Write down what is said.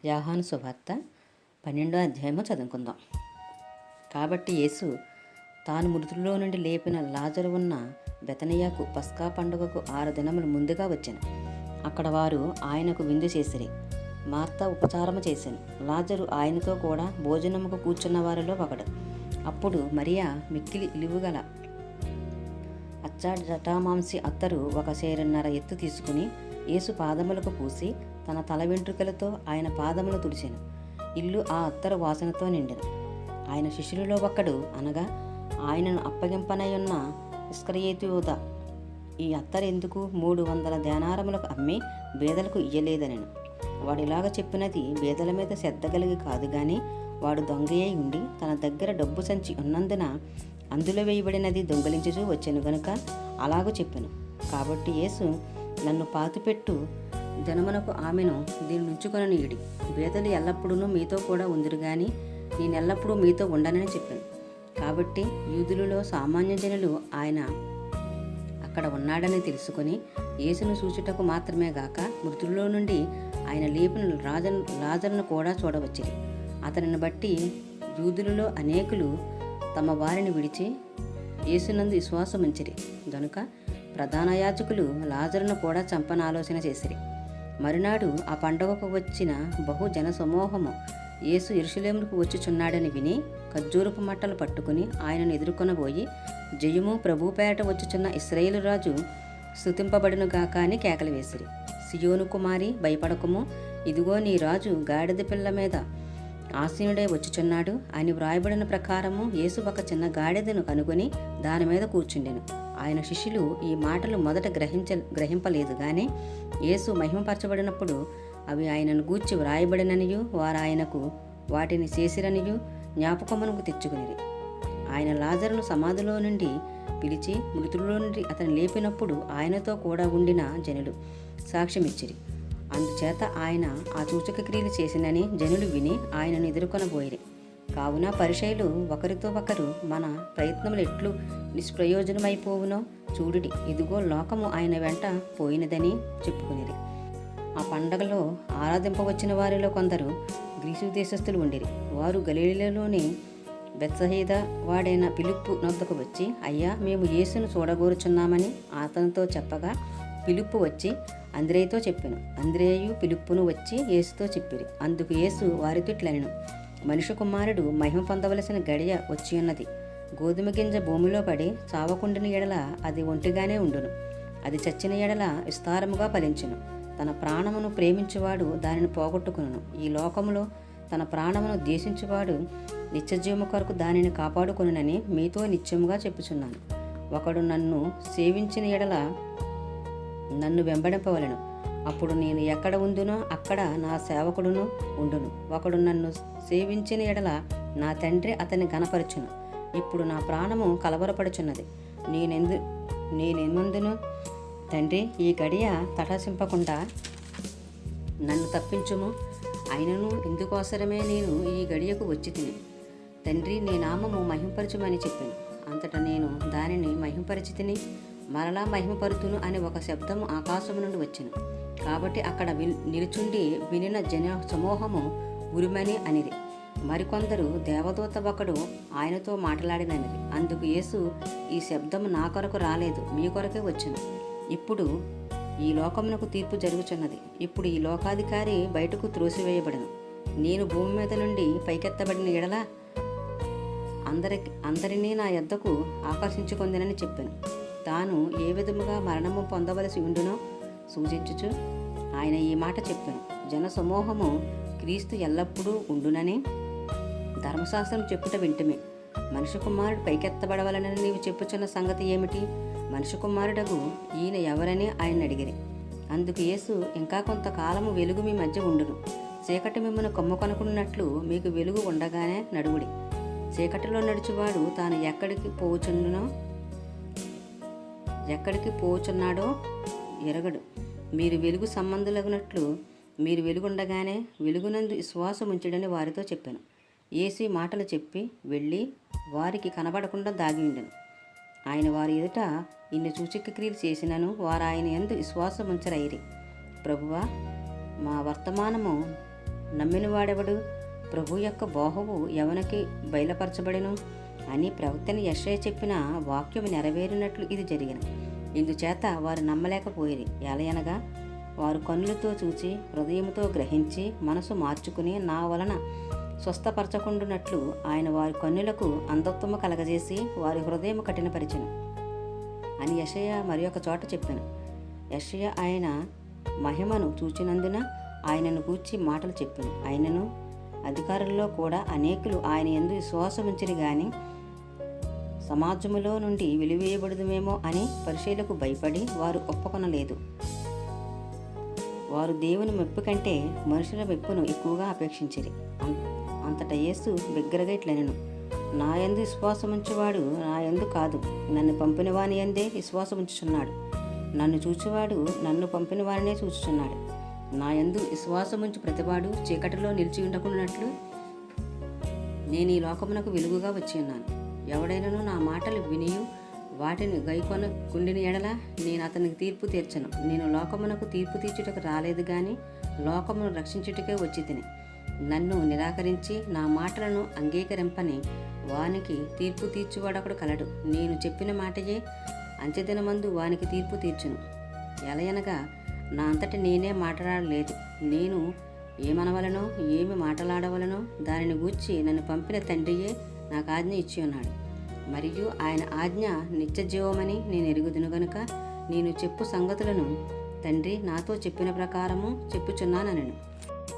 యోహాను సువార్త 12వ అధ్యాయము చదువుకుందాం. కాబట్టి యేసు తాను మృతుల్లో నుండి లేపిన లాజరు ఉన్న బెతనియాకు పస్కా పండుగకు 6 దినములు ముందుగా వచ్చెను. అక్కడ వారు ఆయనకు విందు చేసిరి. మార్త ఉపచారము చేసెను. లాజరు ఆయనతో కూడా భోజనముకు కూర్చున్న వారిలో ఒకడు. అప్పుడు మరియా మిక్కిలి ఇలువగల జటామాంసి అత్తరు 1 సేరున్నర ఎత్తు తీసుకుని యేసు పాదములకు పూసి తన తల వెంట్రుకలతో ఆయన పాదములు తుడిచెను. ఇల్లు ఆ అత్తరు వాసనతో నిండెను. ఆయన శిష్యులలో ఒకడు, అనగా ఆయనను అప్పగింపనయున్న ఇస్కరియోతు యూదా, ఈ అత్తరు ఎందుకు 300 దేనారములకు అమ్మి బేదలకు ఇయ్యలేదనెను. వాడిలాగా చెప్పినది బేదల మీద శ్రద్ధ కలిగి కాదు గాని, వాడు దొంగయ్య ఉండి తన దగ్గర డబ్బు సంచి ఉన్నందున అందులో వేయబడినది దొంగలించుచూ వచ్చెను గనుక అలాగూ చెప్పెను. కాబట్టి యేసు, నన్ను పాతిపెట్టు దినమునకు ఆమెను దీని నుంచుకొననీయుడి. బేదలు ఎల్లప్పుడూ మీతో కూడా ఉందిరు గాని నేనెల్లప్పుడూ మీతో ఉండనని చెప్పాను. కాబట్టి యూదులలో సామాన్య జనులు ఆయన అక్కడ ఉన్నాడని తెలుసుకొని యేసును చూచుటకు మాత్రమే గాక మృతుల్లో నుండి ఆయన లేపిన లాజరును కూడా చూడవచ్చిరి. అతనిని బట్టి యూదులలో అనేకులు తమ వారిని విడిచి యేసునందు విశ్వాసం ఉంచిరి గనుక ప్రధాన యాజకులు లాజరును కూడా చంపనాలోచన చేసిరి. మరునాడు ఆ పండుగకు వచ్చిన బహు జన సమూహము యేసు యెరూషలేముకు వచ్చుచున్నాడని విని ఖర్జూరపు మట్టలు పట్టుకుని ఆయనను ఎదుర్కొనబోయి, జయము ప్రభు పేరట వచ్చుచున్న ఇశ్రాయేలు రాజు స్తుతింపబడును గాక అని కేకలు వేసిరి. సియోను కుమారి, భయపడకుము, ఇదిగో నీ రాజు గాడిద పిల్ల మీద ఆసీనుడై వచ్చుచున్నాడు అని వ్రాయబడిన ప్రకారము యేసు ఒక చిన్న గాడిదను కనుగొని దాని మీద కూర్చుండెను. ఆయన శిష్యులు ఈ మాటలు మొదట గ్రహింపలేదు గాని యేసు మహిమపరచబడినప్పుడు అవి ఆయనను గూర్చి వ్రాయబడిననియు వారు ఆయనకు వాటిని చేసిరనియు జ్ఞాపకమునకు తెచ్చుకునిరి. ఆయన లాజరును సమాధిలో నుండి పిలిచి మృతుల్లో నుండి అతను లేపినప్పుడు ఆయనతో కూడా ఉండిన జనులు సాక్ష్యమిచ్చిరి. అందుచేత ఆయన ఆ సూచక క్రియలు చేసినని జనులు విని ఆయనను ఎదుర్కొనబోయిరి. కావున పరిసయ్యులు ఒకరితో ఒకరు, మన ప్రయత్నములు ఎట్లు నిష్ప్రయోజనమైపోవునో చూడుడి, ఇదిగో లోకము ఆయన వెంట పోయినదని చెప్పుకునేది. ఆ పండగలో ఆరాధింపవచ్చిన వారిలో కొందరు గ్రీసు దేశస్థులు ఉండిరి. వారు గలిలయలోని బెత్సయిదా వాడైన ఫిలిప్పు నొద్దకు వచ్చి, అయ్యా, మేము యేసును చూడగోరుచున్నామని అతనితో చెప్పగా ఫిలిప్పు వచ్చి అంద్రేయుతో చెప్పెను. అంద్రేయు ఫిలిప్పును వచ్చి యేసుతో చెప్పిరి. అందుకు యేసు వారితో ఇట్లనెను, మనుష్య కుమారుడు మహిమ పొందవలసిన గడియ వచ్చి ఉన్నది. గోధుమ గింజ భూమిలో పడి చావకుండిన ఎడల అది ఒంటిగానే ఉండును, అది చచ్చిన ఎడల విస్తారముగా ఫలించును. తన ప్రాణమును ప్రేమించువాడు దానిని పోగొట్టుకును. ఈ లోకములో తన ప్రాణమును ద్వేషించువాడు నిత్యజీవము కొరకు దానిని కాపాడుకొనునని మీతో నిత్యముగా చెప్పుచున్నాను. ఒకడు నన్ను సేవించిన ఎడల నన్ను వెంబడింపవలెను. అప్పుడు నేను ఎక్కడ ఉందునో అక్కడ నా సేవకుడును ఉండును. ఒకడు నన్ను సేవించిన ఎడల నా తండ్రి అతన్ని ఘనపరచును. ఇప్పుడు నా ప్రాణము కలవరపడుచున్నది. నేనెందును తండ్రి, ఈ గడియ తటసింపకుండా నన్ను తప్పించుము. అయినను ఇందుకోసరమే నేను ఈ గడియకు వచ్చి తిని తండ్రి, నీ నామము మహింపరచుమని చెప్పాను. అంతటా నేను దానిని మహింపరచి తిని మరలా మహిమపరుతును అని ఒక శబ్దము ఆకాశము నుండి వచ్చెను. కాబట్టి అక్కడ నిలుచుండి వినిన జన సమూహము ఉరిమని అనిరి. మరికొందరు, దేవదూత ఒకడు ఆయనతో మాట్లాడిననిరి. అందుకు యేసు, ఈ శబ్దము నా కొరకు రాలేదు, మీ కొరకే వచ్చెను. ఇప్పుడు ఈ లోకమునకు తీర్పు జరుగుచున్నది. ఇప్పుడు ఈ లోకాధికారి బయటకు త్రోసివేయబడను. నేను భూమి మీద నుండి పైకెత్తబడిన ఎడల అందరినీ నా యొద్దకు ఆకర్షించుకొందినని చెప్పాను. తాను ఏ విధముగా మరణము పొందవలసి ఉండునో సూచించుచు ఆయన ఈ మాట చెప్పాను. జన సమూహము క్రీస్తు ఎల్లప్పుడూ ఉండునని ధర్మశాస్త్రం చెప్పుట వింటమే. మనుష్య కుమారుడు పైకెత్తబడవలనని నీవు చెప్పుచున్న సంగతి ఏమిటి? మనుష్య కుమారుడగు ఈయన ఎవరని ఆయన అడిగిరి. అందుకు యేసు, ఇంకా కొంతకాలము వెలుగు మీ మధ్య ఉండును. చీకటి మిమ్మల్ని కమ్ముకొనుకున్నట్లు మీకు వెలుగు ఉండగానే నడువుడి. చీకటిలో నడుచువాడు తాను ఎక్కడికి పోచున్నాడో ఎరగడు. మీరు వెలుగు సంబంధులగినట్లు మీరు వెలుగుండగానే వెలుగునందు విశ్వాసం ఉంచడని వారితో చెప్పాను. యేసు మాటలు చెప్పి వెళ్ళి వారికి కనబడకుండా దాగి ఉండెను. ఆయన వారి ఎదుట ఇన్ని సూచక క్రియలు చేసినను వారు ఆయన యందు విశ్వాసముంచరైరి. ప్రభువా, మా వర్తమానము నమ్మినవాడెవడు? ప్రభు యొక్క బోహవు ఎవనికి బయలుపరచబడెను అని ప్రవక్తని యెషయా చెప్పిన వాక్యము నెరవేరినట్లు ఇది జరిగిన. ఇందుచేత వారు నమ్మలేకపోయిరి. ఎలయనగా వారు కన్నులతో చూచి హృదయముతో గ్రహించి మనసు మార్చుకుని నా వలన స్వస్థపరచకుండునట్లు ఆయన వారి కన్నులకు అంధత్వము కలగజేసి వారి హృదయము కఠినపరిచెను అని యెషయా మరి ఒక చోట చెప్పాను. యెషయా ఆయన మహిమను చూచినందున ఆయనను గూర్చి మాటలు చెప్పాను. ఆయనను అధికారుల్లో కూడా అనేకులు ఆయన యందు విశ్వాసముంచిరి గాని సమాజములో నుండి వెలివేయబడుదుమేమో అని పరిచయులకు భయపడి వారు ఒప్పుకొనలేదు. వారు దేవుని మెప్పు కంటే మనుషుల మెప్పును ఎక్కువగా అపేక్షించిరి. అంతటా యేసు బిగ్గరగా ఇట్లనెను, నా యందు విశ్వాసముంచువాడు నా యందు కాదు, నన్ను పంపిన వాని యందే విశ్వాసముంచుచున్నాడు. నన్ను చూచువాడు నన్ను పంపిన వారినే చూచుచున్నాడు. నా యందు విశ్వాసముంచు ప్రతివాడు చీకటిలో నిలిచి ఉండకున్నట్లు నేను ఈ లోకమునకు వెలుగుగా వచ్చి ఉన్నాను. ఎవడైనను నా మాటలు వినియు వాటిని గైకొన కుండిన ఎడల నేను అతనికి తీర్పు తీర్చను. నేను లోకమునకు తీర్పు తీర్చుటకు రాలేదు గాని లోకమును రక్షించుటకే వచ్చి తిని. నన్ను నిరాకరించి నా మాటలను అంగీకరింపని వానికి తీర్పు తీర్చువాడొకడు కలడు. నేను చెప్పిన మాటయే అంచెదినమందు వానికి తీర్పు తీర్చును. ఎలయనగా నా అంతటి నేనే మాట్లాడలేదు. నేను ఏమనవలనో ఏమి మాట్లాడవలనో దానిని గూర్చి నన్ను పంపిన తండ్రియే నాకు ఆజ్ఞ ఇచ్చి ఉన్నాడు. మరియు ఆయన ఆజ్ఞ నిత్యజీవమని నేను ఎరుగుదును గనుక నేను చెప్పు సంగతులను తండ్రి నాతో చెప్పిన ప్రకారము చెప్పుచున్నానెను.